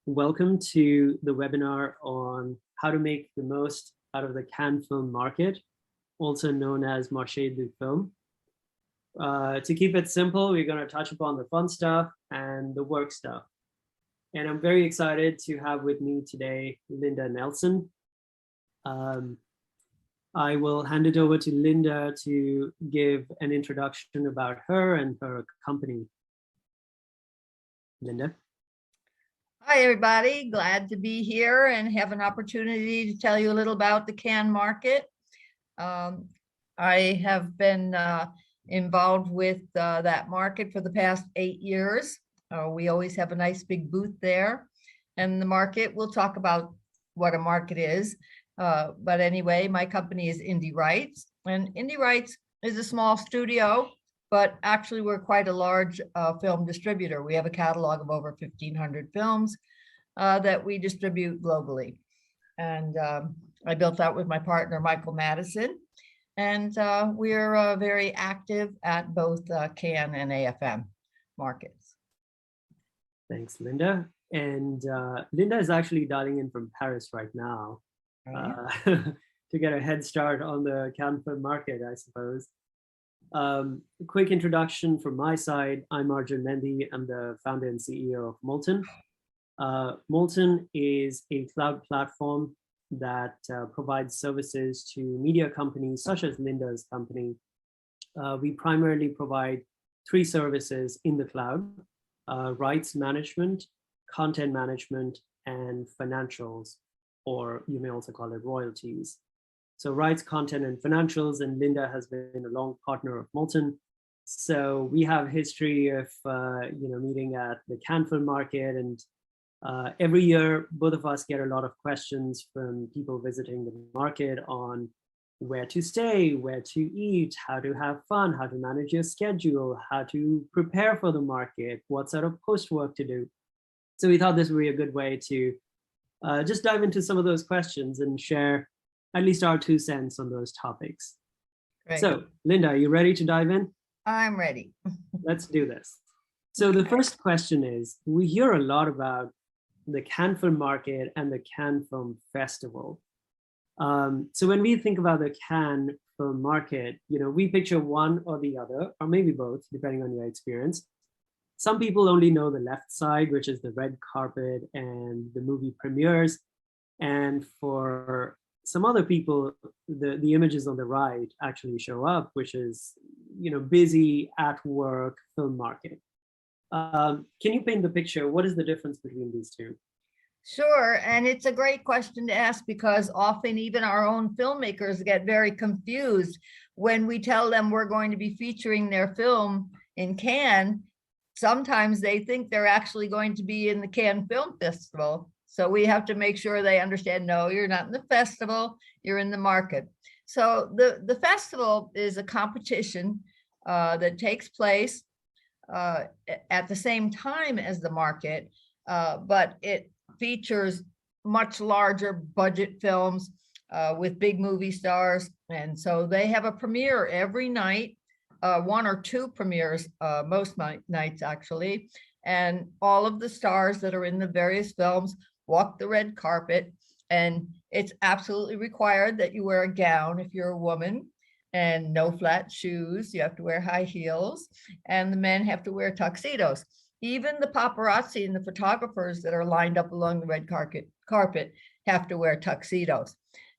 Welcome to the webinar on how to make the most out of the Cannes film market, also known as Marché du Film. To keep it simple, we're going to touch upon the fun stuff and the work stuff. And I'm very excited to have with me today, Linda Nelson. I will hand it over to Linda to give an introduction about her and her company. Linda. Hi, everybody. Glad to be here and have an opportunity to tell you a little about the Cannes market. I have been involved with that market for the past 8 years. We always have a nice big booth there. And the market, we'll talk about what a market is. But anyway, my company is IndieRights. And IndieRights is a small studio, but actually we're quite a large film distributor. We have a catalog of over 1,500 films that we distribute globally. And I built that with my partner, Michael Madison. And we're very active at both Cannes and AFM markets. Thanks, Linda. And Linda is actually dialing in from Paris right now to get a head start on the Cannes film market, I suppose. Quick introduction from my side. I'm Arjun Mendhi. I'm the founder and CEO of MOLTEN. MOLTEN is a cloud platform that provides services to media companies such as Linda's company. We primarily provide 3 services in the cloud: rights management, content management, and financials, or you may also call it royalties. So rights, content, and financials, and Linda has been a long partner of MOLTEN. So we have history of meeting at the Cannes film market, and every year both of us get a lot of questions from people visiting the market on where to stay, where to eat, how to have fun, how to manage your schedule, how to prepare for the market, what sort of post work to do. So we thought this would be a good way to just dive into some of those questions and share at least our 2 cents on those topics. Great. So, Linda, are you ready to dive in? I'm ready. Let's do this. So the first question is, we hear a lot about the Cannes film market and the Cannes Film Festival. So when we think about the Cannes film market, we picture one or the other, or maybe both, depending on your experience. Some people only know the left side, which is the red carpet and the movie premieres. And for some other people, the images on the right actually show up, which is, busy at work film market. Can you paint the picture? What is the difference between these two? Sure. And it's a great question to ask, because often even our own filmmakers get very confused when we tell them we're going to be featuring their film in Cannes. Sometimes they think they're actually going to be in the Cannes Film Festival. So we have to make sure they understand, no, you're not in the festival, you're in the market. So the festival is a competition that takes place at the same time as the market, but it features much larger budget films with big movie stars. And so they have a premiere every night, 1 or 2 premieres, most nights actually. And all of the stars that are in the various films walk the red carpet, and it's absolutely required that you wear a gown if you're a woman, and no flat shoes. You have to wear high heels, and the men have to wear tuxedos. Even the paparazzi and the photographers that are lined up along the red carpet have to wear tuxedos.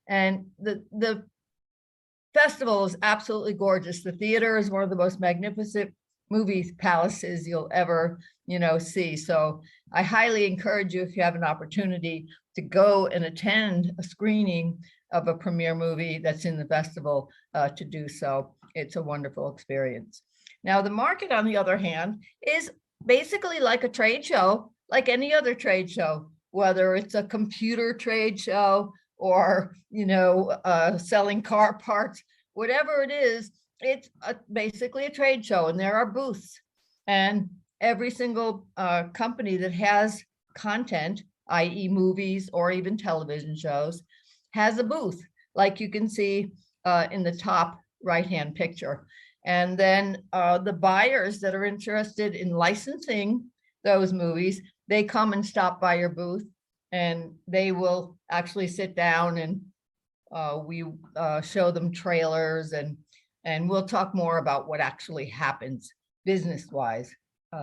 And the festival is absolutely gorgeous. The theater is one of the most magnificent movie palaces you'll ever see. So I highly encourage you, if you have an opportunity, to go and attend a screening of a premiere movie that's in the festival, to do so. It's a wonderful experience. Now, the market, on the other hand, is basically like a trade show, like any other trade show, whether it's a computer trade show or, selling car parts, whatever it is, it's basically a trade show, and there are booths. And every single company that has content, i.e. movies or even television shows, has a booth, like you can see in the top right-hand picture. And then the buyers that are interested in licensing those movies, they come and stop by your booth, and they will actually sit down and we show them trailers, and we'll talk more about what actually happens business-wise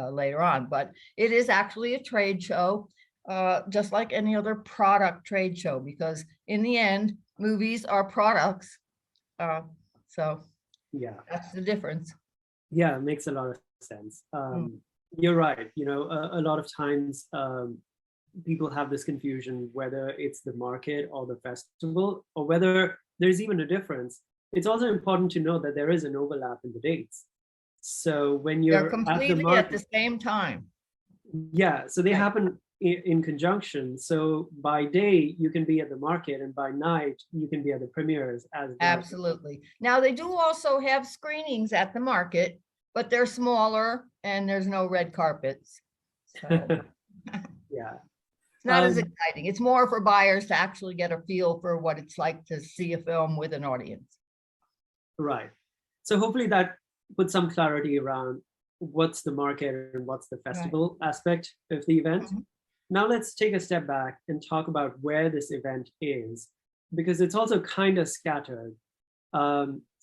later on. But it is actually a trade show, just like any other product trade show, because in the end, movies are products. So Yeah, that's the difference. yeah, it makes a lot of sense. You're right. A lot of times people have this confusion whether it's the market or the festival, or whether there's even a difference. It's also important to know that there is an overlap in the dates. So when They're you're at the completely at the market, same time. yeah, so they Right. happen in conjunction. So by day you can be at the market, and by night you can be at the premieres as well. Absolutely. Now, they do also have screenings at the market, but they're smaller and there's no red carpets. So Yeah. it's not as Um, exciting. It's more for buyers to actually get a feel for what it's like to see a film with an audience. Right. So hopefully that puts some clarity around what's the market and what's the festival aspect of the event. Mhm. Now let's take a step back and talk about where this event is, because it's also kind of scattered.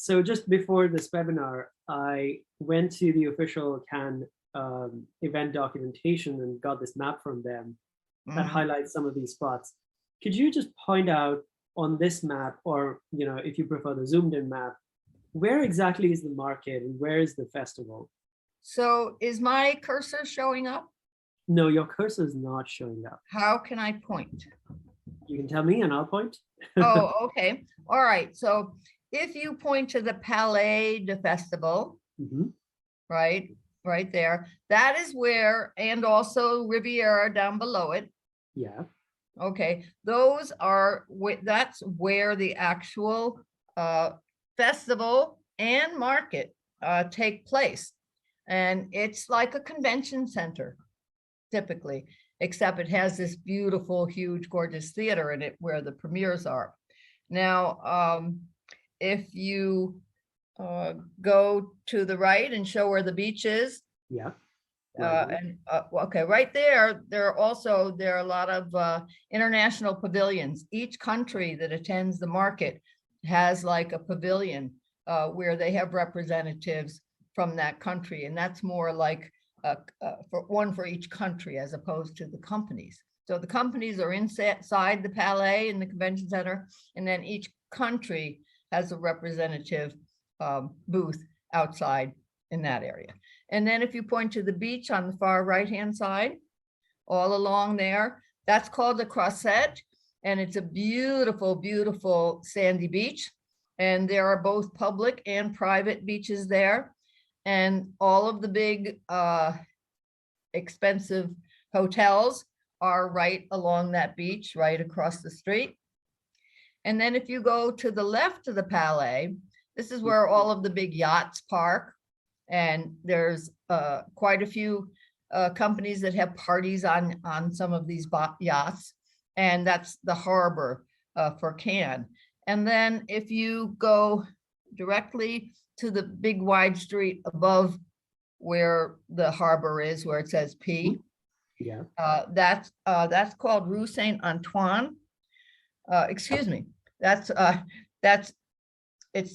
So just before this webinar, I went to the official Cannes event documentation and got this map from them that highlights some of these spots. Could you just point out on this map, or if you prefer the zoomed in map, where exactly is the market and where is the festival? So is my cursor showing up? No, your cursor is not showing up. How can I point? You can tell me and I'll point. Oh, okay. All right. So if you point to the Palais de Festival, right there, that is where, and also Riviera down below it. Yeah. Okay, those are, that's where the actual festival and market take place. And it's like a convention center, typically, except it has this beautiful, huge, gorgeous theater in it where the premieres are. Now, if you go to the right and show where the beach is. Yeah. Okay, right there, there are a lot of international pavilions. Each country that attends the market has like a pavilion where they have representatives from that country, and that's more like for one for each country as opposed to the companies. So the companies are inside the Palais in the convention center, and then each country has a representative booth outside in that area. And then if you point to the beach on the far right-hand side, all along there, that's called the Croisette, and it's a beautiful, beautiful sandy beach. And there are both public and private beaches there. And all of the big expensive hotels are right along that beach, right across the street. And then if you go to the left of the Palais, this is where all of the big yachts park. And there's quite a few companies that have parties on some of these yachts. And that's the harbor for Cannes. And then if you go directly to the big wide street above where the harbor is, where it says P, yeah, that's called Rue Saint Antoine. Excuse me, it's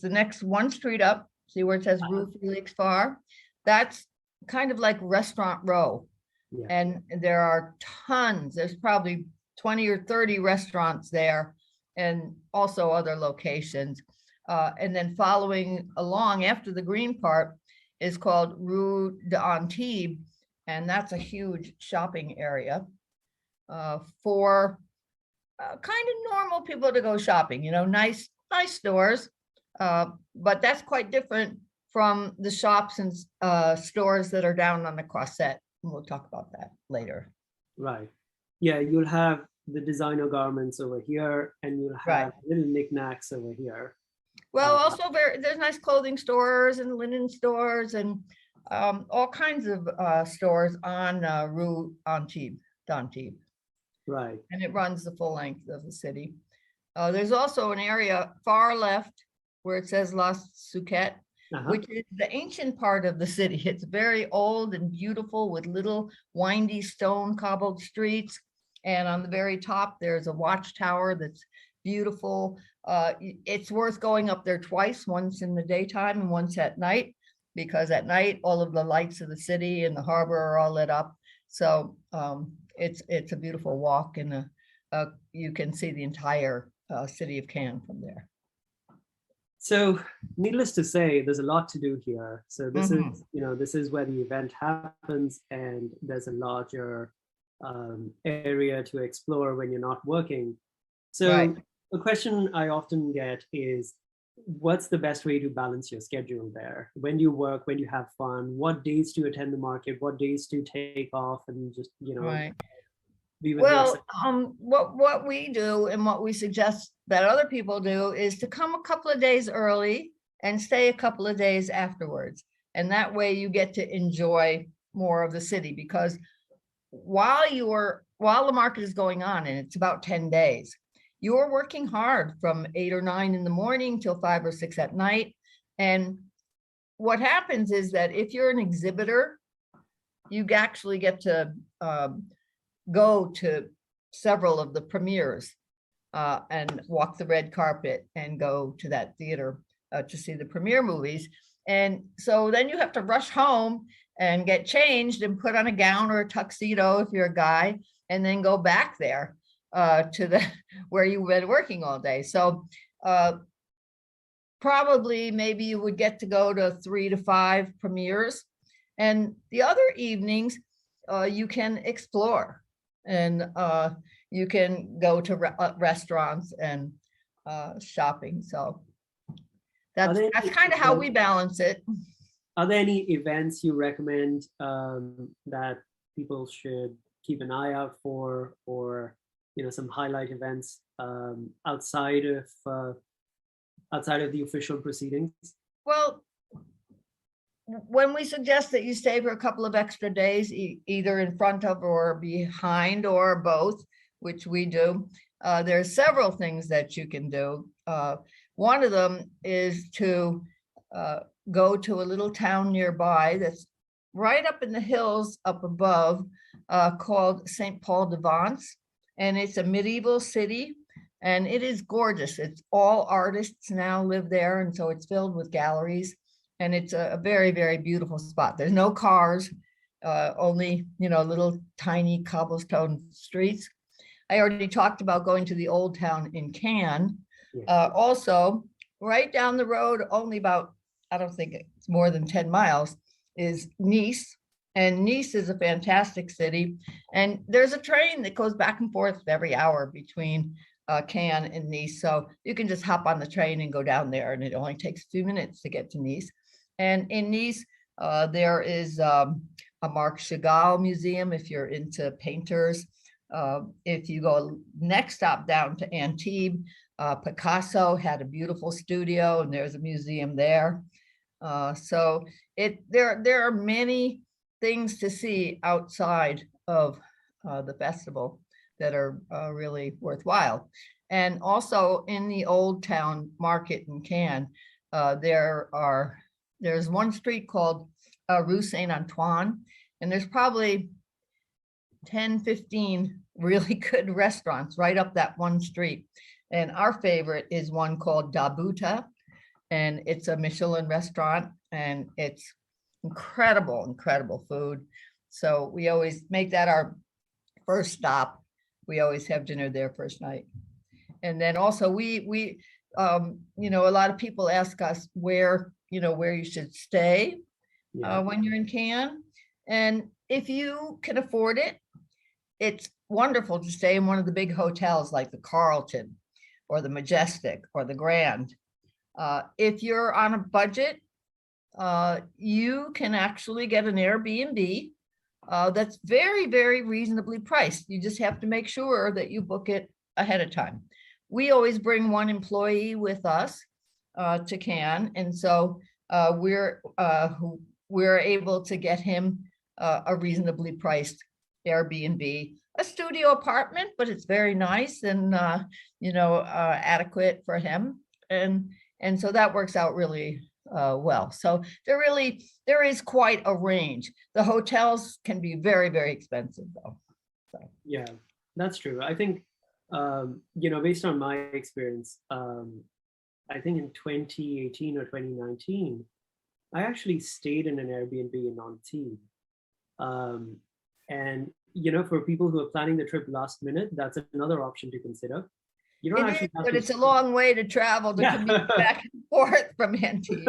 the next one street up. See where it says Rue Felix Farr? That's kind of like Restaurant Row. yeah. And there are tons, there's probably 20 or 30 restaurants there, and also other locations. And then following along after the green part is called Rue d'Antibes, and that's a huge shopping area for kind of normal people to go shopping, nice stores. But that's quite different from the shops and stores that are down on the Croisette. And we'll talk about that later. Right. Yeah, you'll have the designer garments over here, and you'll have little knickknacks over here. Well, also there's nice clothing stores and linen stores and all kinds of stores on Rue d'Antibes. Right. And it runs the full length of the city. There's also an area far left where it says La Suquette. Uh-huh. which is the ancient part of the city. It's very old and beautiful with little windy stone cobbled streets. And on the very top, there's a watchtower that's beautiful. It's worth going up there twice, once in the daytime and once at night, because at night, all of the lights of the city and the harbor are all lit up. So it's a beautiful walk, and you can see the entire city of Cannes from there. So needless to say, there's a lot to do here. So this Mhm. is, this is where the event happens, and there's a larger area to explore when you're not working. So Right. the question I often get is, what's the best way to balance your schedule there? When do you work, when you have fun, what days to attend the market, what days to take off and just, Right. be with yourself? Well, what we do and what we suggest that other people do is to come a couple of days early and stay a couple of days afterwards. And that way you get to enjoy more of the city, because while the market is going on, and it's about 10 days, you're working hard from 8 or 9 in the morning till 5 or 6 at night. And what happens is that if you're an exhibitor, you actually get to go to several of the premieres and walk the red carpet and go to that theater to see the premiere movies. And so then you have to rush home and get changed and put on a gown or a tuxedo if you're a guy, and then go back there to the where you've been working all day. So probably maybe you would get to go to 3 to 5 premieres, and the other evenings you can explore, and you can go to restaurants and shopping. So that's kind of how we balance it. Are there any events you recommend that people should keep an eye out for, or some highlight events outside of the official proceedings? Well, when we suggest that you stay for a couple of extra days, either in front of or behind or both, which we do, there's several things that you can do. One of them is to go to a little town nearby that's right up in the hills up above, called St. Paul de Vence. And it's a medieval city, and it is gorgeous. It's all artists now live there, and so it's filled with galleries. And it's a very, very beautiful spot. There's no cars, only, little tiny cobblestone streets. I already talked about going to the old town in Cannes. Yeah. Also, right down the road, only about, I don't think it's more than 10 miles, is Nice. And Nice is a fantastic city. And there's a train that goes back and forth every hour between Cannes and Nice. So you can just hop on the train and go down there, and it only takes a few minutes to get to Nice. And in Nice, there is a Marc Chagall museum if you're into painters. If you go next stop down to Antibes, Picasso had a beautiful studio, and there's a museum there. So there are many things to see outside of the festival that are really worthwhile. And also in the Old Town Market in Cannes, there's one street called Rue Saint Antoine, and there's probably 10, 15 really good restaurants right up that one street. And our favorite is one called Dabuta, and it's a Michelin restaurant, and it's incredible, incredible food. So we always make that our first stop. We always have dinner there first night. And then also we a lot of people ask us where you should stay when you're in Cannes. And if you can afford it, it's wonderful to stay in one of the big hotels like the Carlton or the Majestic or the Grand. If you're on a budget, you can actually get an Airbnb that's very, very reasonably priced. You just have to make sure that you book it ahead of time. We always bring one employee with us to Cannes, and so we're able to get him a reasonably priced Airbnb, a studio apartment, but it's very nice and adequate for him, and so that works out really well. So there is quite a range. The hotels can be very, very expensive though. So. Yeah, that's true. I think, based on my experience, I think in 2018 or 2019, I actually stayed in an Airbnb in Antibes. And, for people who are planning the trip last minute, that's another option to consider. You don't It actually is, have but to. it's a long way to travel to Yeah. commute back and forth from Antibes.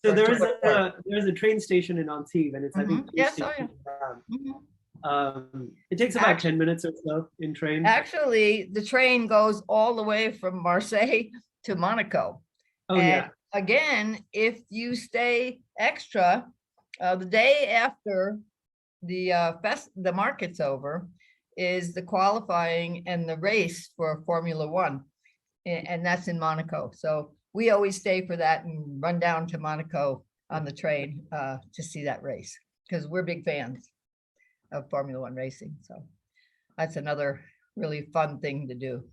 So there's a train station in Antibes, and it's I think 2 Yes, oh stations yeah. down. Mhm. It takes about 10 minutes or so in train. Actually, the train goes all the way from Marseille to Monaco. Oh And yeah. again, if you stay extra, the day after the market's over is the qualifying and the race for Formula One, and that's in Monaco. So we always stay for that and run down to Monaco on the train to see that race because we're big fans of Formula One racing. So that's another really fun thing to do.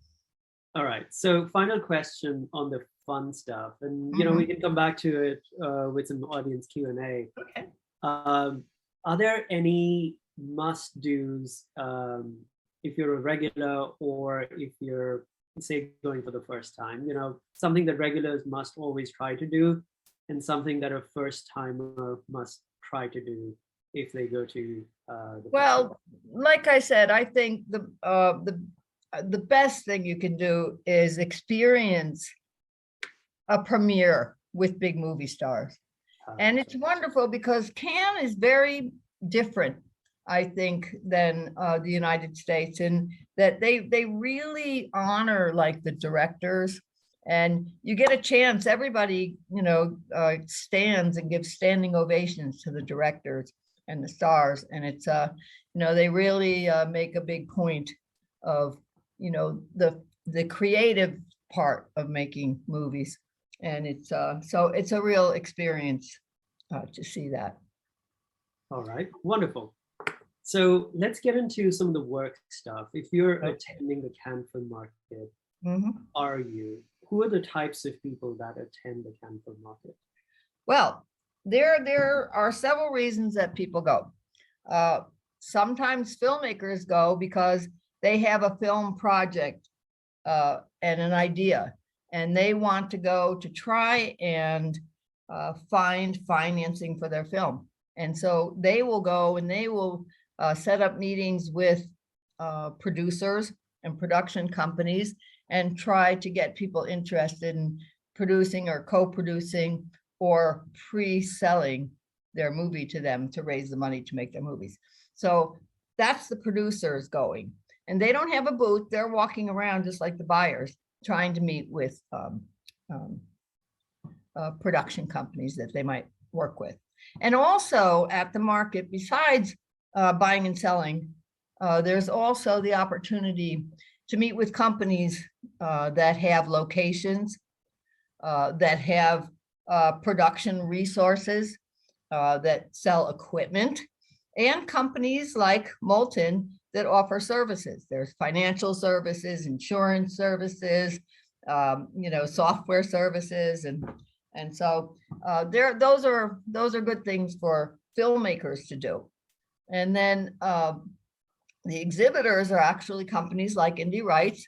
All right. So final question on the fun stuff, and Mhm. we can come back to it with some audience Q&A. Okay. Are there any must-dos if you're a regular or if you're, say, going for the first time? Something that regulars must always try to do, and something that a first-timer must try to do if they go to the Well, festival. like I said, I think the best thing you can do is experience a premiere with big movie stars. And it's wonderful because Cannes is very different, I think, than the United States, in that they really honor like the directors, and you get a chance. Everybody, stands and gives standing ovations to the directors and the stars, and it's they really make a big point of the creative part of making movies, and it's so it's a real experience to see that. All right, wonderful. So let's get into some of the work stuff. If you're attending the Cannes Film Market, who are the types of people that attend the Cannes Film Market? Well, there are several reasons that people go. Sometimes filmmakers go because they have a film project and an idea, and they want to go to try and find financing for their film. And so they will go and they will set up meetings with producers and production companies and try to get people interested in producing or co-producing or pre-selling their movie to them to raise the money to make their movies. So that's the producers going. And they don't have a booth. They're walking around just like the buyers, trying to meet with production companies that they might work with. And also at the market, besides buying and selling, there's also the opportunity to meet with companies that have locations, that have production resources, that sell equipment, and companies like MOLTEN that offer services. There's financial services, insurance services, software services, and so those are good things for filmmakers to do. And then the exhibitors are actually companies like IndieRights,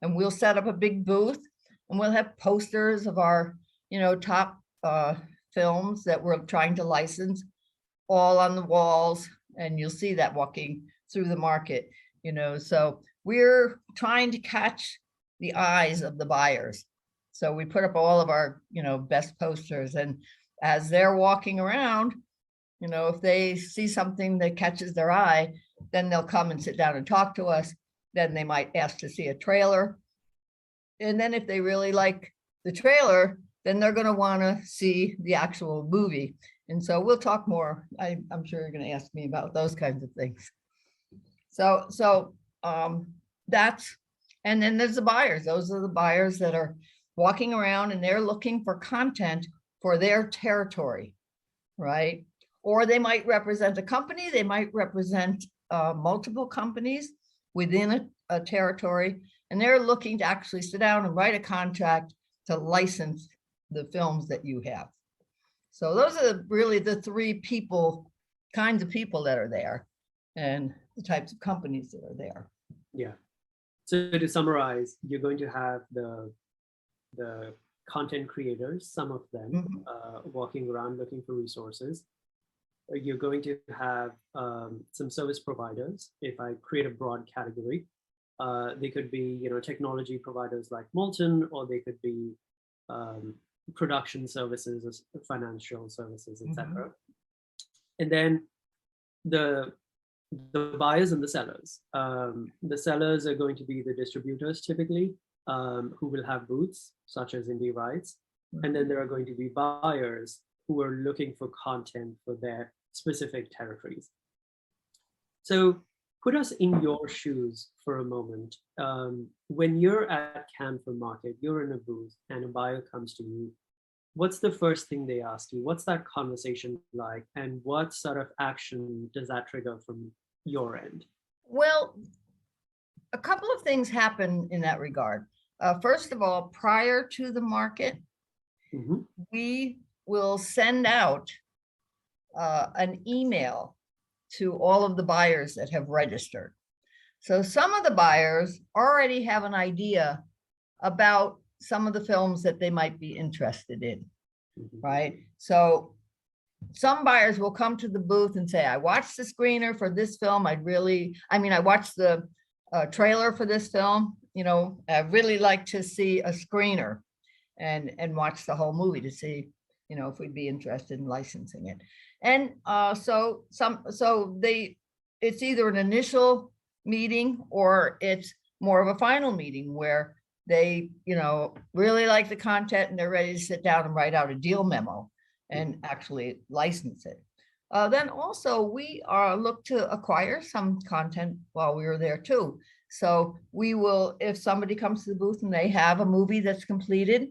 and we'll set up a big booth and we'll have posters of our top films that we're trying to license all on the walls, and you'll see that walking through the market. So we're trying to catch the eyes of the buyers. So we put up all of our best posters, and as they're walking around, if they see something that catches their eye, then they'll come and sit down and talk to us. Then they might ask to see a trailer, and then if they really like the trailer, then they're going to want to see the actual movie. And so we'll talk more. I'm sure you're going to ask me about those kinds of things. So that's, and then there's the buyers. Those are the buyers that are walking around and they're looking for content for their territory, right? Or they might represent a company. They might represent multiple companies within a territory, and they're looking to actually sit down and write a contract to license the films that you have. So those are really the three kinds of people that are there and the types of companies that are there. Yeah. So to summarize, you're going to have the content creators, some of them walking around looking for resources. You're going to have some service providers. If I create a broad category, they could be, technology providers like MOLTEN, or they could be production services, financial services, etc. And then the buyers and the sellers. The sellers are going to be the distributors typically, who will have booths such as IndieRights. And then there are going to be buyers who are looking for content for their specific territories. So put us in your shoes for a moment. When you're at Cannes Film Market, you're in a booth and a buyer comes to you. What's the first thing they ask you? What's that conversation like? And what sort of action does that trigger from your end? Well, a couple of things happen in that regard. First of all, prior to the market, we will send out an email to all of the buyers that have registered. So some of the buyers already have an idea about some of the films that they might be interested in, right? So some buyers will come to the booth and say, I watched the screener for this film. I watched the trailer for this film. I'd really like to see a screener and watch the whole movie to see, if we'd be interested in licensing it. And it's either an initial meeting or it's more of a final meeting where they, really like the content and they're ready to sit down and write out a deal memo and actually license it. Then also we look to acquire some content while we were there too. So we will, if somebody comes to the booth and they have a movie that's completed,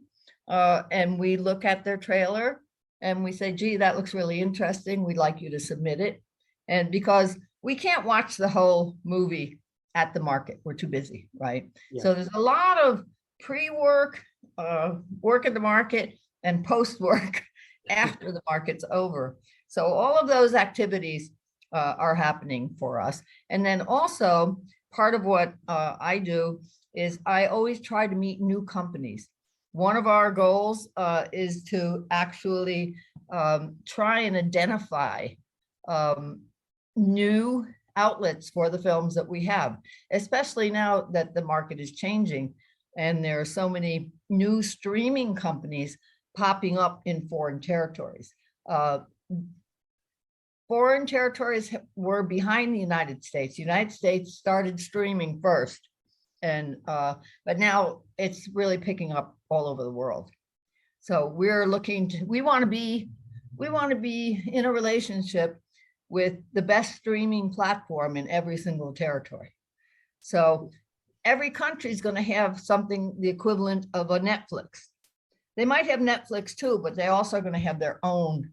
and we look at their trailer and we say, gee, that looks really interesting. We'd like you to submit it. And because we can't watch the whole movie at the market, we're too busy, right? Yeah. So there's a lot of pre-work, work at the market, and post-work after the market's over. So all of those activities are happening for us. And then also part of what I do is I always try to meet new companies. One of our goals is to actually try and identify new outlets for the films that we have, especially now that the market is changing and there are so many new streaming companies popping up in foreign territories. Foreign territories were behind the United States. The United States started streaming first, and but now it's really picking up all over the world. So we're looking to, we want to be in a relationship with the best streaming platform in every single territory. So every country is going to have something the equivalent of a Netflix. They might have Netflix too, but they also are going to have their own,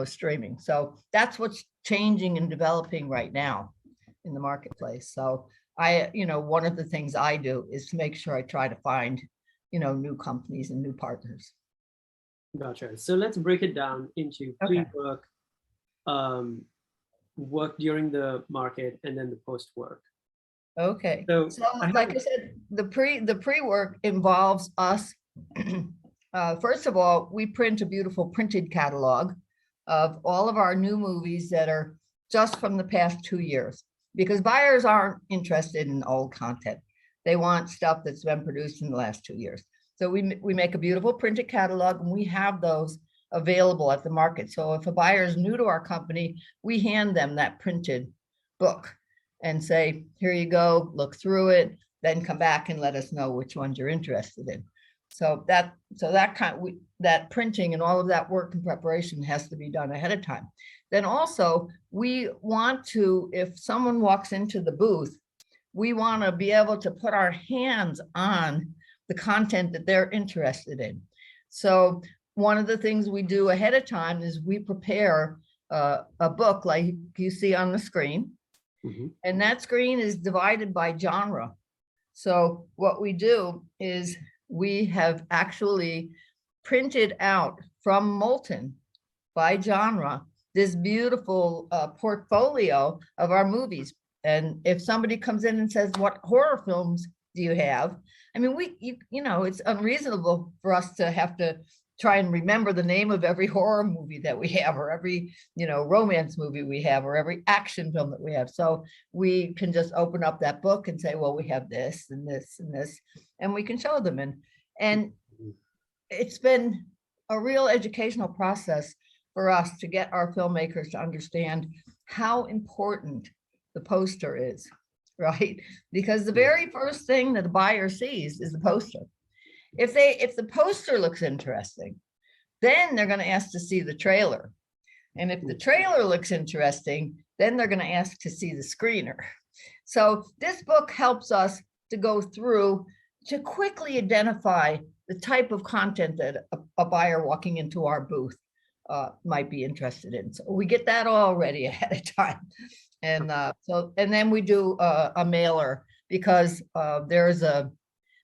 streaming. So that's what's changing and developing right now in the marketplace. So one of the things I do is to make sure I try to find, new companies and new partners. Gotcha. So let's break it down into pre-work, work during the market, and then the post-work. Okay. So like I said, the pre-work involves us. First of all, we print a beautiful printed catalog of all of our new movies that are just from the past 2 years, because buyers aren't interested in old content. They want stuff that's been produced in the last 2 years. So we make a beautiful printed catalog, and we have those available at the market. So if a buyer is new to our company, we hand them that printed book and say, here you go, look through it, then come back and let us know which ones you're interested in. So that printing and all of that work and preparation has to be done ahead of time. Then also we want to, if someone walks into the booth, we want to be able to put our hands on the content that they're interested in. So one of the things we do ahead of time is we prepare a book like you see on the screen. And that screen is divided by genre. So what we do is we have actually printed out from MOLTEN by genre, this beautiful portfolio of our movies. And if somebody comes in and says, what horror films do you have? I mean, you know, it's unreasonable for us to have to try and remember the name of every horror movie that we have, or every, you know, romance movie we have, or every action film that we have. So we can just open up that book and say, well, we have this and this and this, and we can show them. And it's been a real educational process for us to get our filmmakers to understand how important the poster is, right? Because the very first thing that the buyer sees is the poster. If the poster looks interesting, then they're going to ask to see the trailer. And if the trailer looks interesting, then they're going to ask to see the screener. So this book helps us to go through to quickly identify the type of content that a buyer walking into our booth might be interested in. So we get that all ready ahead of time. And and then we do a mailer, because there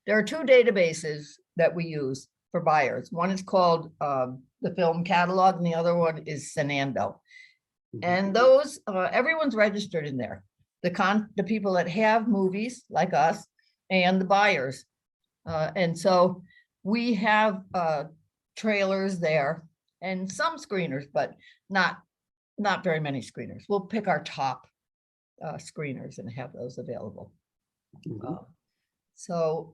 are two databases that we use for buyers. One is called the Film Catalog, and the other one is Senando. And those, everyone's registered in there. The people that have movies like us, and the buyers. And so we have trailers there and some screeners, but not very many screeners. We'll pick our top screeners and have those available. So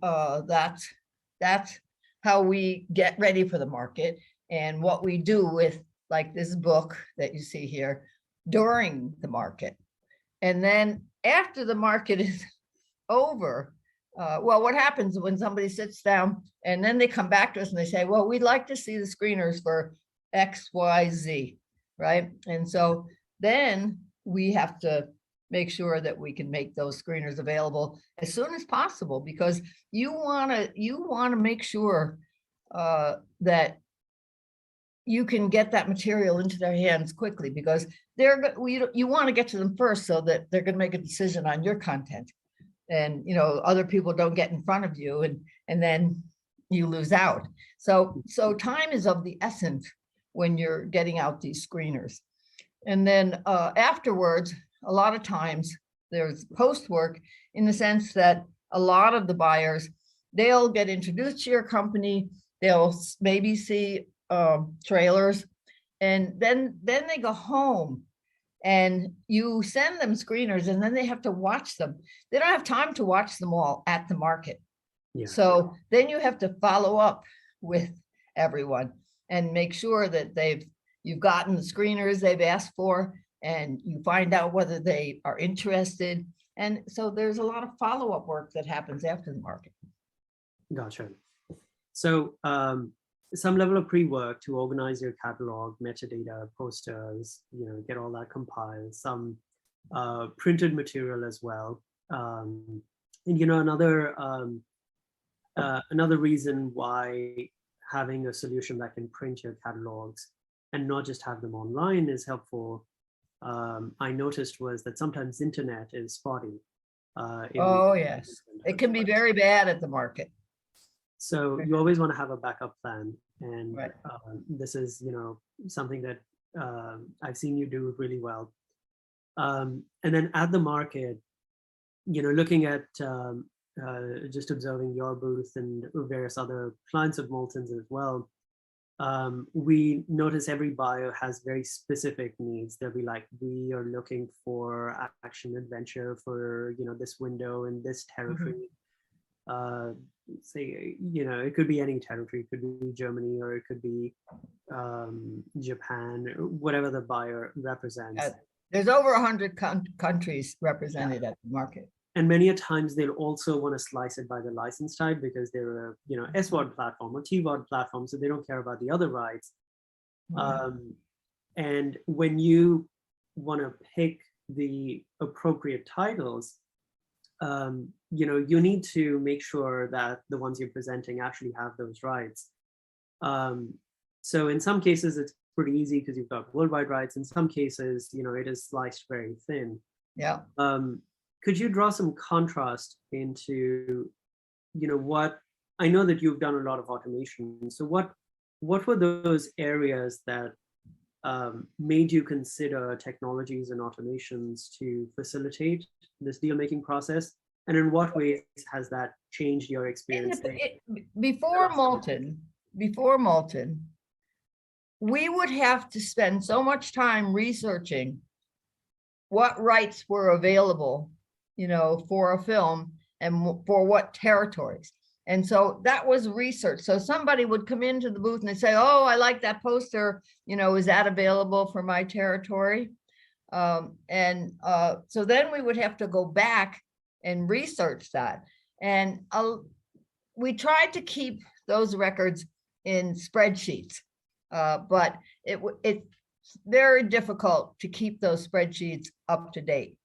that's how we get ready for the market, and what we do with, like, this book that you see here during the market. And then after the market is over, well, what happens when somebody sits down and then they come back to us and they say, well, we'd like to see the screeners for X, Y, Z, right? And so then we have to make sure that we can make those screeners available as soon as possible, because you want to make sure that you can get that material into their hands quickly, because you want to get to them first so that they're going to make a decision on your content, and, you know, other people don't get in front of you, and then you lose out. So time is of the essence when you're getting out these screeners. And then afterwards, a lot of times there's post work, in the sense that a lot of the buyers, they'll get introduced to your company, they'll maybe see trailers, and then they go home and you send them screeners, and then they have to watch them. They don't have time to watch them all at the market. Yeah. So then you have to follow up with everyone and make sure that you've gotten the screeners they've asked for, and you find out whether they are interested. And so there's a lot of follow-up work that happens after the market. Gotcha. So some level of pre-work to organize your catalog, metadata, posters, you know, get all that compiled, some printed material as well. And, you know, another reason why having a solution that can print your catalogs and not just have them online is helpful. I noticed was that sometimes internet is spotty. Oh, yes. It can be very bad at the market. So you always want to have a backup plan. And right. This is, you know, something that I've seen you do really well. And then at the market, you know, looking at just observing your booth and various other clients of Molten's as well, we notice every buyer has very specific needs. They'll be like, we are looking for action adventure for, you know, this window in this territory. Say, you know, it could be any territory. It could be Germany, or it could be Japan, whatever the buyer represents. There's over 100 countries represented at the market. And many a times they'll also want to slice it by the license type, because they're a, you know, SVOD platform or TVOD platform, so they don't care about the other rights. And when you want to pick the appropriate titles, you know, you need to make sure that the ones you're presenting actually have those rights. So in some cases, it's pretty easy because you've got worldwide rights. In some cases, you know, it is sliced very thin. Yeah. Could you draw some contrast into, you know, what, I know that you've done a lot of automation. So what were those areas that made you consider technologies and automations to facilitate this deal-making process? And in what ways has that changed your experience? Before Molten, we would have to spend so much time researching what rights were available, for a film and for what territories. And so that was research. So somebody would come into the booth and they'd say, oh, I like that poster, is that available for my territory? So then we would have to go back and research that. And we tried to keep those records in spreadsheets, but it's very difficult to keep those spreadsheets up to date.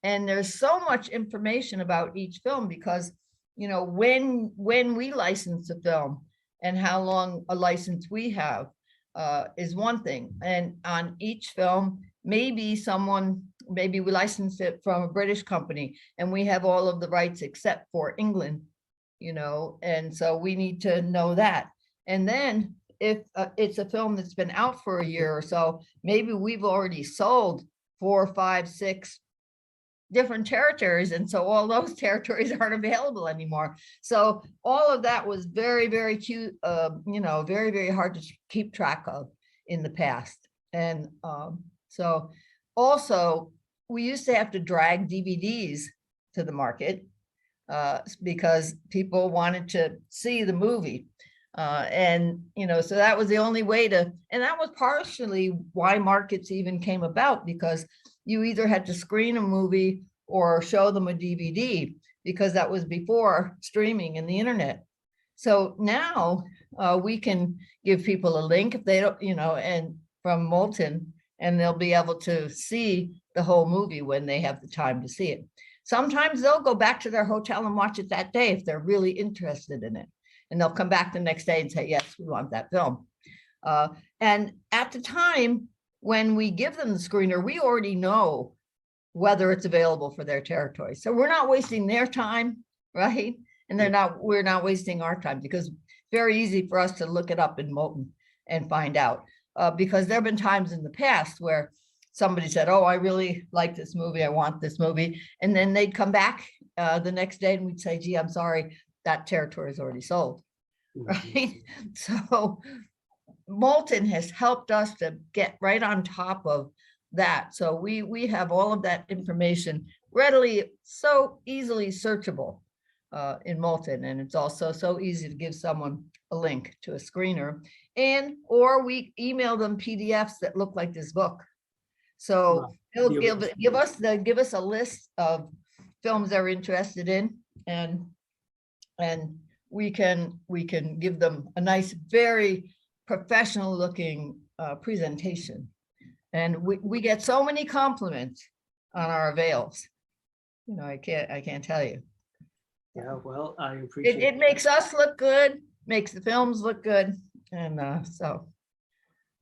And there's so much information about each film because, when we license a film and how long a license we have is one thing. And on each film, maybe we license it from a British company and we have all of the rights except for England, and so we need to know that. And then if it's a film that's been out for a year or so, maybe we've already sold 4, 5, 6 different territories, and so all those territories aren't available anymore. So all of that was very, very cute, very, very hard to keep track of in the past. And so also we used to have to drag DVDs to the market because people wanted to see the movie. So that was the only way and that was partially why markets even came about, because you either had to screen a movie or show them a DVD, because that was before streaming and the internet. So now we can give people a link if they don't, and from Molten, and they'll be able to see the whole movie when they have the time to see it. Sometimes they'll go back to their hotel and watch it that day if they're really interested in it. And they'll come back the next day and say, yes, we want that film. And at the time when we give them the screener, we already know whether it's available for their territory. So we're not wasting their time, right? And we're not wasting our time, because it's very easy for us to look it up in Molten and find out. Because there have been times in the past where somebody said, oh, I really like this movie, I want this movie. And then they'd come back the next day and we'd say, gee, I'm sorry, that territory is already sold, right? So Molten has helped us to get right on top of that. So we have all of that information readily, so easily searchable in Molten. And it's also so easy to give someone a link to a screener, or we email them PDFs that look like this book. So they'll give us a list of films they're interested in, and we can give them a nice, very professional looking presentation. And we get so many compliments on our avails. I can't tell you. Yeah, well, I appreciate it. It makes us look good, makes the films look good. And so.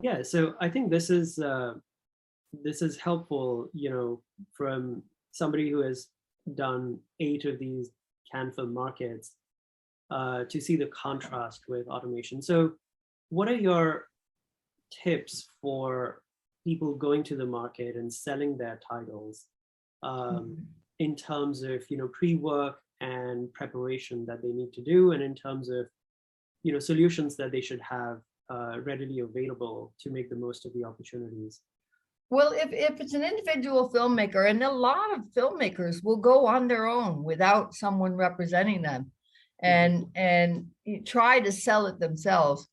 Yeah, so I think this is helpful, from somebody who has done 8 of these Cannes film markets, to see the contrast with automation. So what are your tips for people going to the market and selling their titles in terms of, pre-work and preparation that they need to do, and in terms of, solutions that they should have readily available to make the most of the opportunities? Well, if it's an individual filmmaker, and a lot of filmmakers will go on their own without someone representing them, and try to sell it themselves,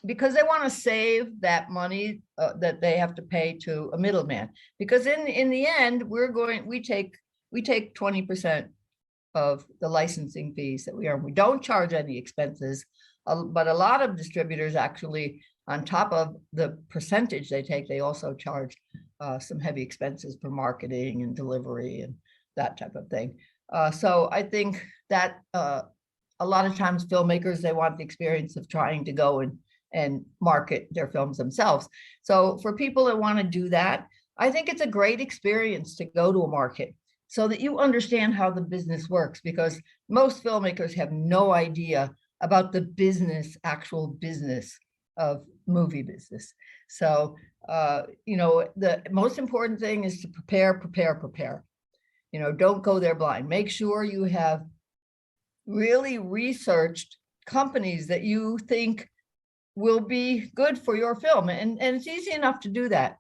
because they want to save that money that they have to pay to a middleman. Because in the end, we take 20% of the licensing fees that we earn. We don't charge any expenses, but a lot of distributors actually, on top of the percentage they take, they also charge some heavy expenses for marketing and delivery and that type of thing. So I think that a lot of times filmmakers, they want the experience of trying to go and market their films themselves. So for people that want to do that, I think it's a great experience to go to a market so that you understand how the business works, because most filmmakers have no idea about the actual business of movie business. So, you know, the most important thing is to prepare, prepare, prepare. You know, don't go there blind. Make sure you have really researched companies that you think will be good for your film. And it's easy enough to do that.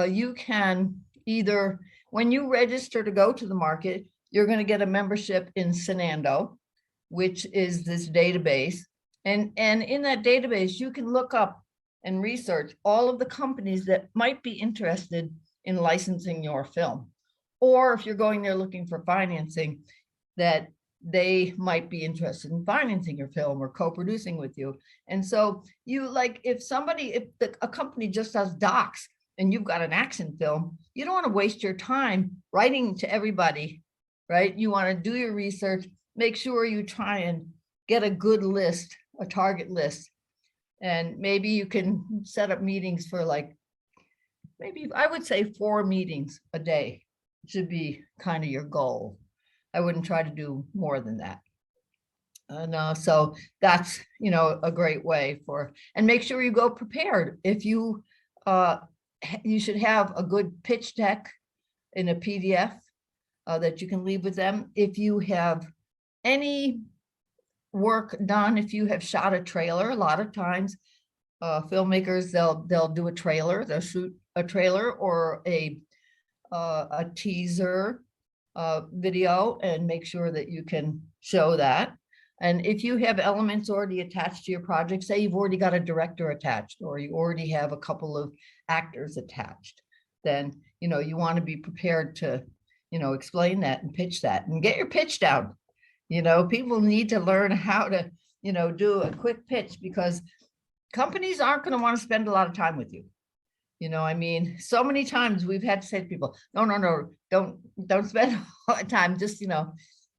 You can either, when you register to go to the market, you're going to get a membership in Senando, which is this database. And in that database, you can look up and research all of the companies that might be interested in licensing your film. Or if you're going there looking for financing, that they might be interested in financing your film or co-producing with you. And so you, like, if a company just does docs and you've got an action film, you don't want to waste your time writing to everybody, right? You want to do your research, make sure you try and get a good list, a target list. And maybe you can set up meetings for, like, maybe I would say 4 meetings a day should be kind of your goal. I wouldn't try to do more than that. No, so that's, you know, a great way for, and make sure you go prepared. If you, you should have a good pitch deck in a PDF that you can leave with them. If you have any work done, if you have shot a trailer, a lot of times filmmakers, they'll do a trailer, they'll shoot a trailer or a teaser video and make sure that you can show that. And if you have elements already attached to your project, say you've already got a director attached or you already have a couple of actors attached, then, you know, you want to be prepared to, you know, explain that and pitch that and get your pitch down. You know, people need to learn how to, you know, do a quick pitch, because companies aren't going to want to spend a lot of time with you. You know, I mean, so many times we've had to say to people, no, don't spend all the time. Just, you know,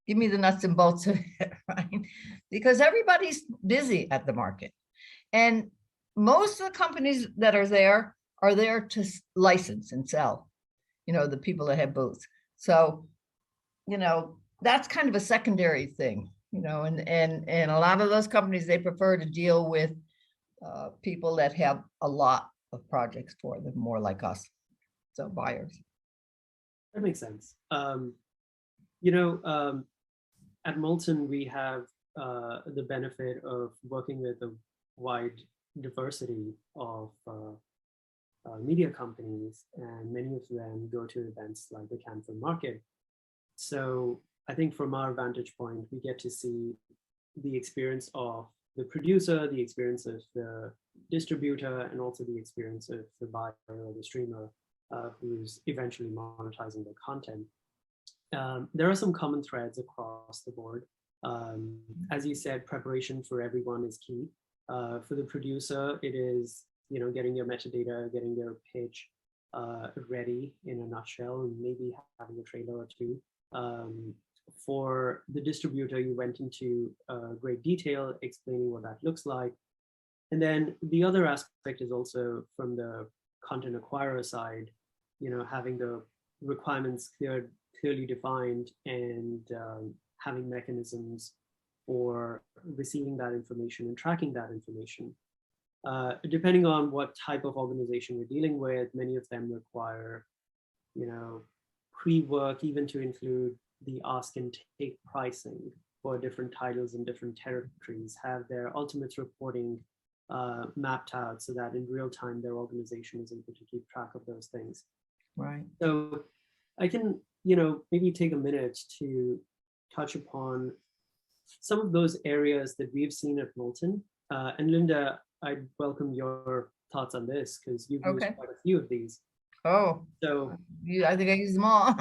give me the nuts and bolts of it, right? Because everybody's busy at the market. And most of the companies that are there to license and sell, you know, the people that have booths. So, you know, that's kind of a secondary thing, you know, and a lot of those companies, they prefer to deal with people that have a lot of projects for them, more like us, so buyers. That makes sense. You know, at MOLTEN, we have the benefit of working with a wide diversity of media companies, and many of them go to events like the Cannes Film Market. So I think from our vantage point, we get to see the experience of the producer, the experience of the distributor, and also the experience of the buyer or the streamer who's eventually monetizing their content. There are some common threads across the board. As you said, preparation for everyone is key. For the producer, it is, you know, getting your metadata, getting their pitch ready in a nutshell, and maybe having a trailer or two. For the distributor, you went into great detail explaining what that looks like. And then the other aspect is also from the content acquirer side, you know, having the requirements clearly defined and having mechanisms for receiving that information and tracking that information. Depending on what type of organization you're dealing with, many of them require, you know, pre-work, even to include the ask and take pricing for different titles in different territories, have their ultimates reporting mapped out so that in real time their organization is able to keep track of those things. Right. So I can, you know, maybe take a minute to touch upon some of those areas that we've seen at MOLTEN. And Linda, I'd welcome your thoughts on this, because you've used quite a few of these. Oh, so I think I use them all.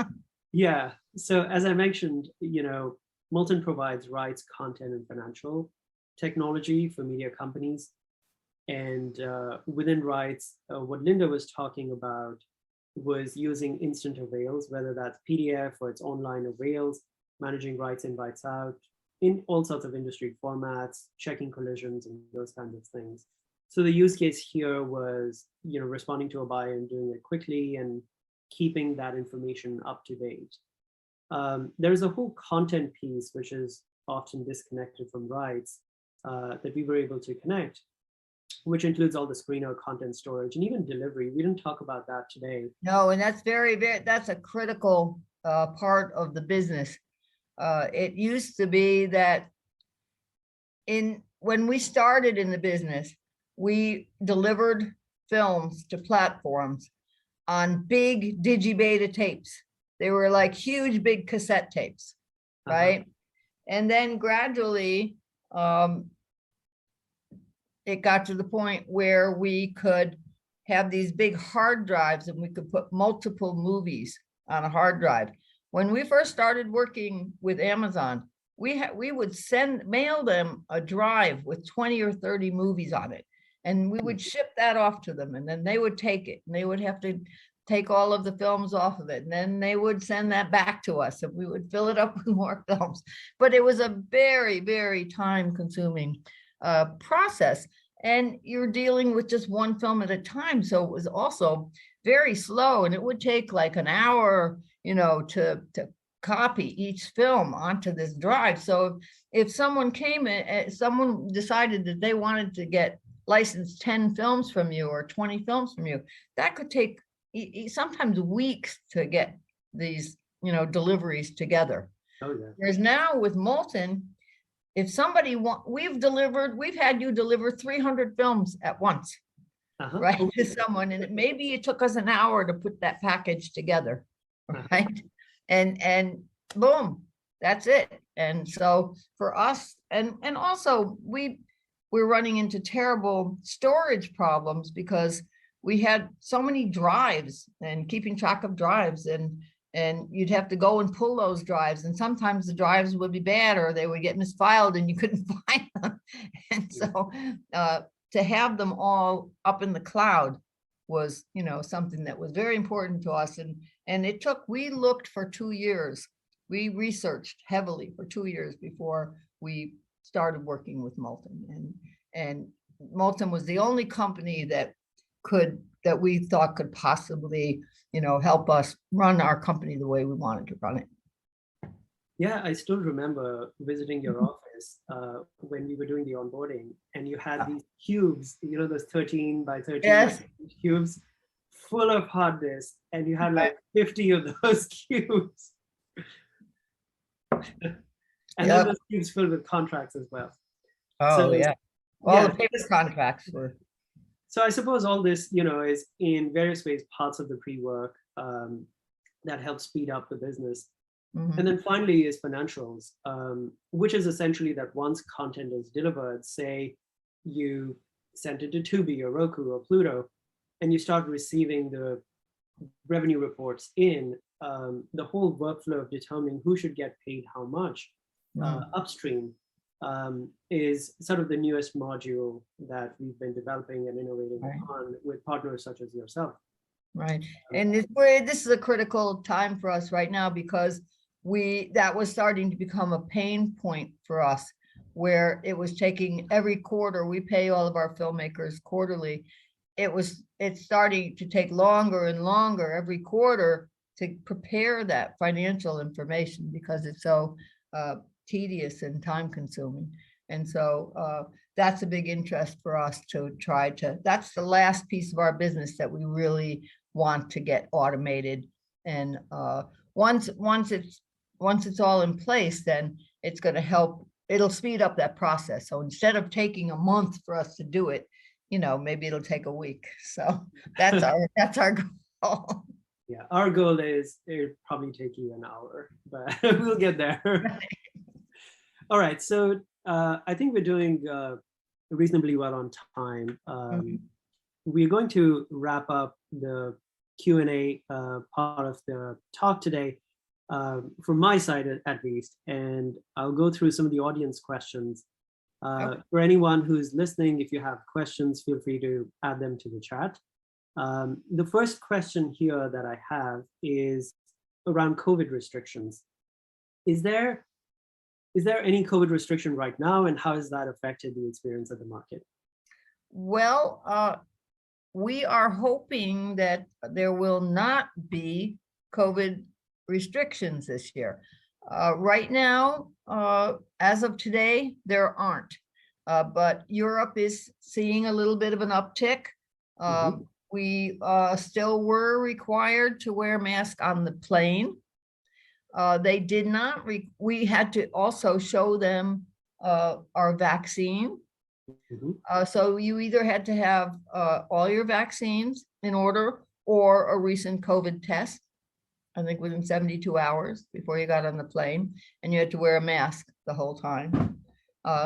Yeah. So as I mentioned, you know, MOLTEN provides rights, content, and financial technology for media companies. And within rights, what Linda was talking about was using instant avails, whether that's PDF or it's online avails, managing rights in, rights out, in all sorts of industry formats, checking collisions and those kinds of things. So the use case here was, you know, responding to a buyer and doing it quickly and keeping that information up to date. There's a whole content piece which is often disconnected from rights that we were able to connect. which includes all the screener, content storage, and even delivery. We didn't talk about that today. No, and that's that's a critical part of the business. It used to be that when we started in the business, we delivered films to platforms on big digibeta tapes. They were like huge, big cassette tapes, right? And then gradually, it got to the point where we could have these big hard drives and we could put multiple movies on a hard drive. When we first started working with Amazon, we would mail them a drive with 20 or 30 movies on it. And we would ship that off to them, and then they would take it and they would have to take all of the films off of it. And then they would send that back to us and we would fill it up with more films. But it was a very, very time consuming process. And you're dealing with just one film at a time. So it was also very slow, and it would take like an hour, to copy each film onto this drive. So if someone someone decided that they wanted to get licensed 10 films from you or 20 films from you, that could take sometimes weeks to get these, deliveries together. Oh, yeah. Whereas now with MOLTEN, if somebody we've had you deliver 300 films at once, right, to someone, and maybe it took us an hour to put that package together, right? And boom, that's it. And so for us, and also we're running into terrible storage problems because we had so many drives and keeping track of drives, and you'd have to go and pull those drives, and sometimes the drives would be bad or they would get misfiled and you couldn't find them. And so to have them all up in the cloud was, something that was very important to us. And we looked for 2 years. We researched heavily for 2 years before we started working with MOLTEN. And MOLTEN was the only company that we thought could possibly, help us run our company the way we wanted to run it. Yeah, I still remember visiting your office when we were doing the onboarding, and you had these cubes, those 13 by 13 cubes full of hard disks, and you had like 50 of those cubes. And then those cubes filled with contracts as well. Oh, so, all the paper contracts were. So I suppose all this, is in various ways parts of the pre-work that help speed up the business. Mm-hmm. And then finally is financials, which is essentially that once content is delivered, say you sent it to Tubi or Roku or Pluto, and you start receiving the revenue reports in, the whole workflow of determining who should get paid how much upstream is sort of the newest module that we've been developing and innovating on with partners such as yourself. Right. And this is a critical time for us right now, because that was starting to become a pain point for us, where it was taking every quarter. We pay all of our filmmakers quarterly. It's starting to take longer and longer every quarter to prepare that financial information, because it's so tedious and time consuming. And so that's a big interest for us to try to, that's the last piece of our business that we really want to get automated. And once it's all in place, then it's going to help, it'll speed up that process. So instead of taking a month for us to do it, maybe it'll take a week. So that's our goal. Yeah, our goal is it'll probably take you an hour, but we'll get there. All right, so I think we're doing reasonably well on time. We're going to wrap up the Q&A part of the talk today, from my side at least, and I'll go through some of the audience questions. For anyone who's listening, if you have questions, feel free to add them to the chat. The first question here that I have is around COVID restrictions. Is there any COVID restriction right now, and how has that affected the experience of the market? Well, we are hoping that there will not be COVID restrictions this year. Right now, as of today, there aren't. but Europe is seeing a little bit of an uptick. Mhm. We still were required to wear masks on the plane. They did not, we had to also show them our vaccine. Mhm. So you either had to have all your vaccines in order or a recent COVID test, I think within 72 hours before you got on the plane, and you had to wear a mask the whole time.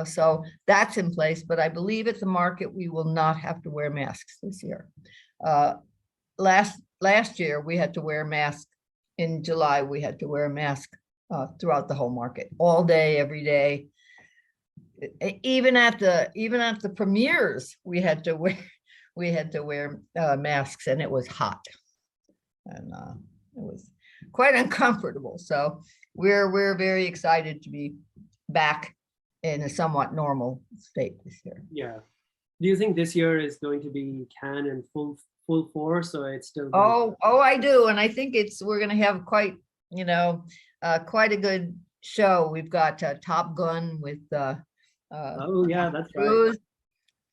So that's in place, but I believe at the market, we will not have to wear masks this year. Last year, we had to wear a mask. In July, we had to wear a mask throughout the whole market, all day, every day. Even at the premieres, we had to wear masks, and it was hot, and it was quite uncomfortable. So we're very excited to be back in a somewhat normal state this year. Yeah. Do you think this year is going to be Cannes in full force, or it's still going Oh, I do, and I think we're going to have quite a good show. We've got Top Gun with Oh yeah, that's right. Cruise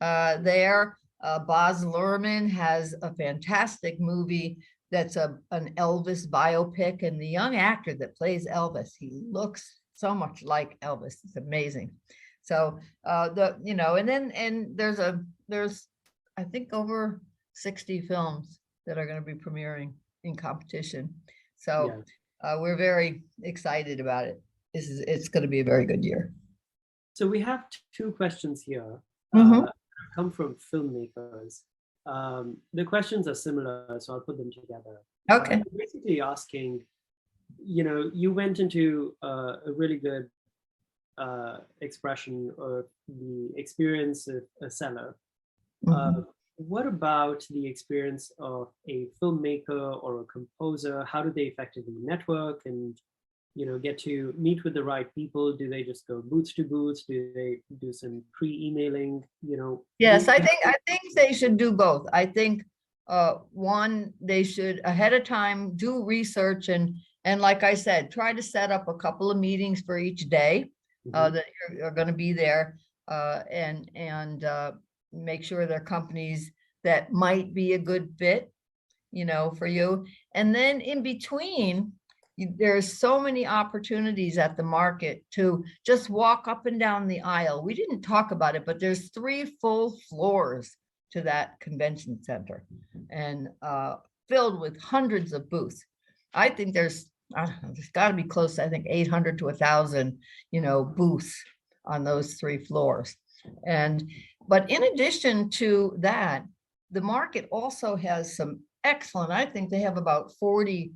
there. Baz Luhrmann has a fantastic movie that's an Elvis biopic, and the young actor that plays Elvis, he looks so much like Elvis. It's amazing. So and there's I think over 60 films that are going to be premiering in competition. So we're very excited about it. It's going to be a very good year. So we have two questions here. Come from filmmakers. The questions are similar, so I'll put them together. Okay. Basically asking, you went into a really good expression of the experience of a seller. What about the experience of a filmmaker or a composer? How do they effectively network and get to meet with the right people? Do they just go booths to booths? Do they do some pre-emailing? Yes, I think they should do both. I think one, they should ahead of time do research and like I said, try to set up a couple of meetings for each day that you're going to be there, and make sure they're companies that might be a good fit, for you. And then in between, there's so many opportunities at the market to just walk up and down the aisle. We didn't talk about it, but there's 3 full floors to that convention center, and filled with hundreds of booths. I think there's got to be close to, I think, 800 to 1,000, booths on those 3 floors. But in addition to that, the market also has some excellent, I think they have about 40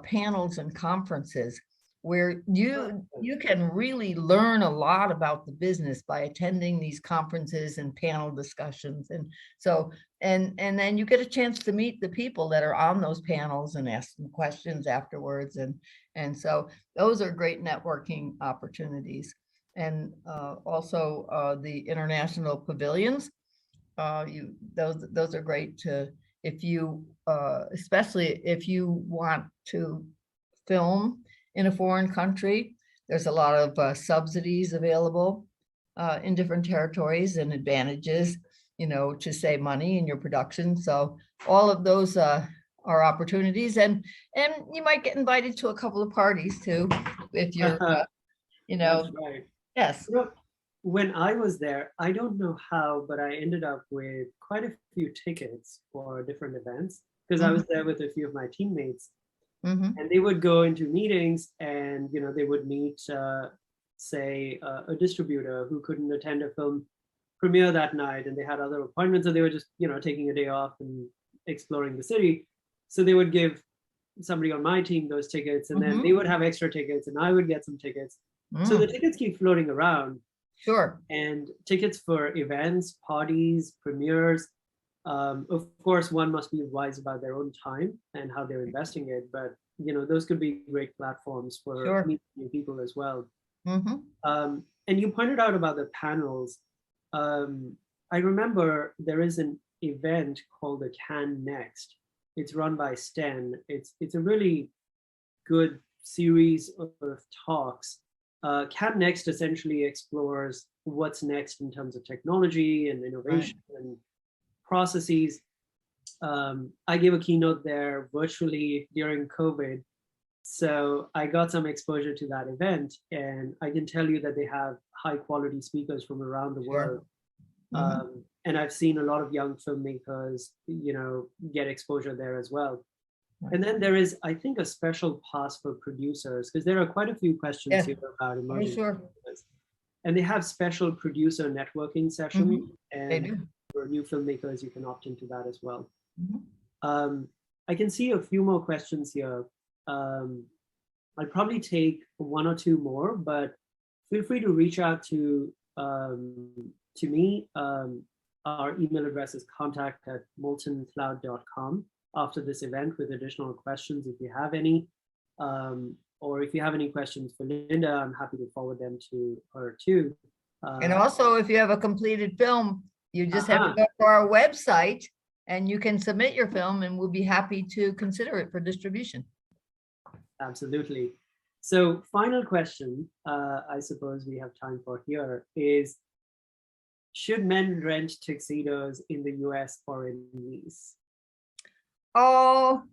panels and conferences where you can really learn a lot about the business by attending these conferences and panel discussions. And so, and then you get a chance to meet the people that are on those panels and ask them questions afterwards. And so those are great networking opportunities. And also the international pavilions, those are great to, if you especially if you want to film in a foreign country. There's a lot of subsidies available in different territories and advantages, to save money in your production. So all of those are opportunities, and you might get invited to a couple of parties too, if you're That's right. Yes. When I was there, I don't know how, but I ended up with quite a few tickets for different events because I was there with a few of my teammates, and they would go into meetings and they would meet say a distributor who couldn't attend a film premiere that night, and they had other appointments, so they were just taking a day off and exploring the city. So they would give somebody on my team those tickets, and then they would have extra tickets, and I would get some tickets. So the tickets keep floating around. Sure. And tickets for events, parties, premieres. Of course, one must be wise about their own time and how they're investing it. But those could be great platforms for meeting new people as well. And you pointed out about the panels. I remember there is an event called the Cannes Next. It's run by Sten. It's a really good series of talks Can Next essentially explores what's next in terms of technology and innovation and processes. I gave a keynote there virtually during COVID. So I got some exposure to that event, and I can tell you that they have high quality speakers from around the world. And I've seen a lot of young filmmakers, get exposure there as well. And then there is, I think, a special pass for producers, because there are quite a few questions here about emerging filmmakers. And they have special producer networking sessions, and for new filmmakers, you can opt into that as well. I can see a few more questions here. I'll probably take one or two more, but feel free to reach out to me. Our email address is contact@moltencloud.com after this event with additional questions if you have any. Or if you have any questions for Linda, I'm happy to forward them to her too. And also, if you have a completed film, you just have to go to our website and you can submit your film, and we'll be happy to consider it for distribution. Absolutely. So final question, I suppose we have time for here is, should men rent tuxedos in the US or in Greece? Oh,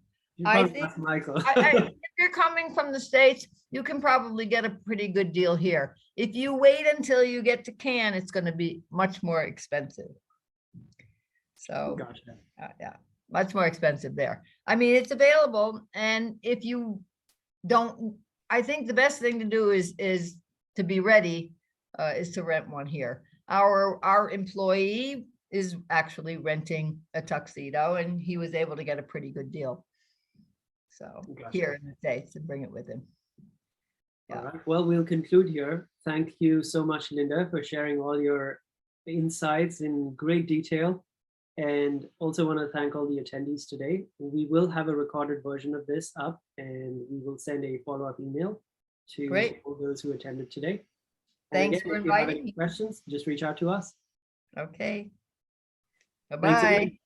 I think ask Michael. if you're coming from the States, you can probably get a pretty good deal here. If you wait until you get to Cannes, it's going to be much more expensive. So yeah, much more expensive there. I mean, it's available. And if you don't, I think the best thing to do is to be ready, is to rent one here. Our employee is actually renting a tuxedo, and he was able to get a pretty good deal. So here in the States, and bring it with him. All right. Well, we'll conclude here. Thank you so much, Linda, for sharing all your insights in great detail. And also want to thank all the attendees today. We will have a recorded version of this up, and we will send a follow-up email to all those who attended today. Thanks for inviting me. Questions, just reach out to us. Okay. Bye-bye.